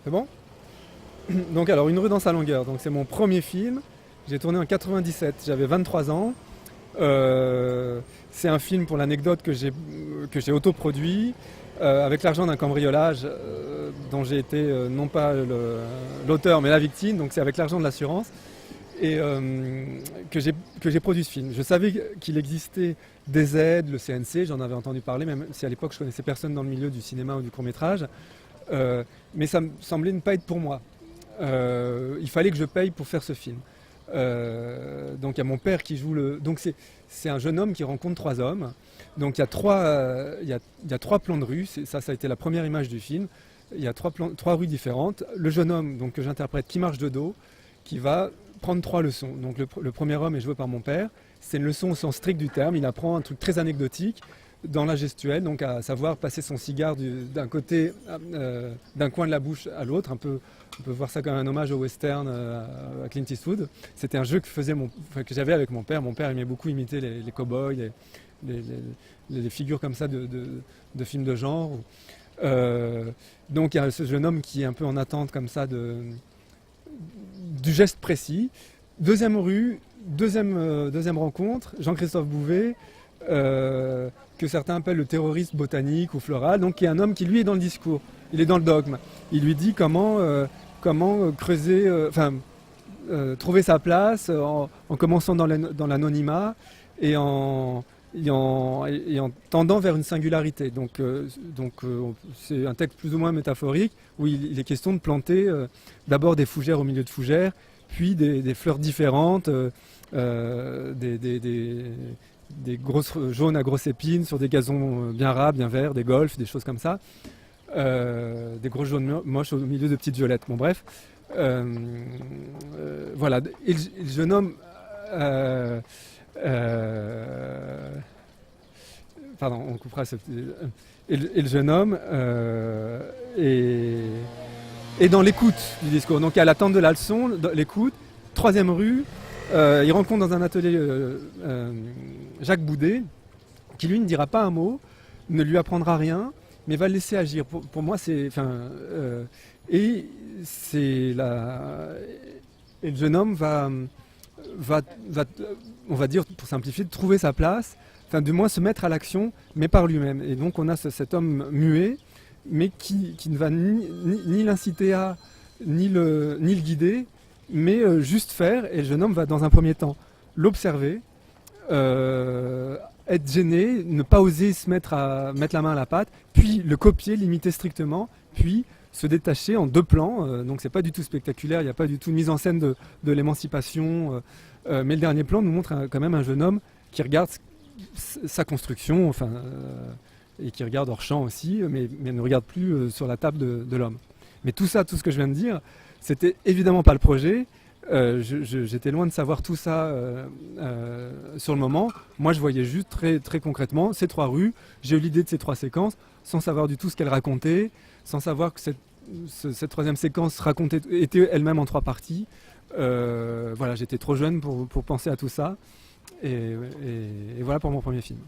C'est bon? Donc alors, Une rue dans sa longueur. Donc c'est mon premier film. J'ai tourné en 97. J'avais 23 ans. C'est un film, pour l'anecdote, que j'ai autoproduit avec l'argent d'un cambriolage dont j'ai été non pas l'auteur mais la victime. Donc c'est avec l'argent de l'assurance et que j'ai produit ce film. Je savais qu'il existait des aides, le CNC, j'en avais entendu parler, même si à l'époque je connaissais personne dans le milieu du cinéma ou du court métrage. Mais ça me semblait ne pas être pour moi. Il fallait que je paye pour faire ce film. Donc il y a mon père qui joue le. Donc c'est un jeune homme qui rencontre trois hommes. Donc il y a trois plans de rue. Ça a été la première image du film. Il y a trois rues différentes. Le jeune homme donc, que j'interprète qui marche de dos, qui va prendre trois leçons. Donc le premier homme est joué par mon père. C'est une leçon au sens strict du terme. Il apprend un truc très anecdotique dans la gestuelle, donc à savoir passer son cigare d'un côté, d'un coin de la bouche à l'autre. On peut voir ça comme un hommage au western à Clint Eastwood. C'était un jeu que j'avais avec mon père. Mon père aimait beaucoup imiter les cow-boys, les figures comme ça de films de genre. Donc il y a ce jeune homme qui est un peu en attente comme ça du geste précis. Deuxième rue, deuxième rencontre, Jean-Christophe Bouvet, que certains appellent le terroriste botanique ou floral, donc qui est un homme qui lui est dans le discours, il est dans le dogme. Il lui dit comment creuser, trouver sa place en commençant dans l'anonymat et en tendant vers une singularité. Donc c'est un texte plus ou moins métaphorique où il est question de planter d'abord des fougères au milieu de fougères, puis des fleurs différentes, des grosses jaunes à grosses épines sur des gazons bien ras, bien verts, des golfs, des choses comme ça. Des grosses jaunes moches au milieu de petites violettes. Bon bref. Voilà. Et le jeune homme... pardon, on coupera ce petit... Et le jeune homme est dans l'écoute du discours. Donc à l'attente de la leçon, l'écoute. Troisième rue, il rencontre dans un atelier Jacques Boudet, qui lui ne dira pas un mot, ne lui apprendra rien, mais va le laisser agir. Pour moi, et le jeune homme va, on va dire, pour simplifier, trouver sa place, enfin du moins se mettre à l'action, mais par lui-même. Et donc on a cet homme muet, mais qui ne va ni l'inciter à, ni le guider, mais juste faire. Et le jeune homme va dans un premier temps l'observer, être gêné, ne pas oser se mettre la main à la pâte, puis le copier, l'imiter strictement, puis se détacher en deux plans. Donc c'est pas du tout spectaculaire, il n'y a pas du tout de mise en scène de l'émancipation, mais le dernier plan nous montre quand même un jeune homme qui regarde sa construction, et qui regarde hors champ aussi, mais ne regarde plus sur la table de l'homme. Mais tout ça, tout ce que je viens de dire, c'était évidemment pas le projet. J'étais loin de savoir tout ça sur le moment. Moi, je voyais juste très, très concrètement ces trois rues. J'ai eu l'idée de ces trois séquences sans savoir du tout ce qu'elles racontaient, sans savoir que cette troisième séquence était elle-même en trois parties. Voilà, j'étais trop jeune pour penser à tout ça. Et voilà pour mon premier film.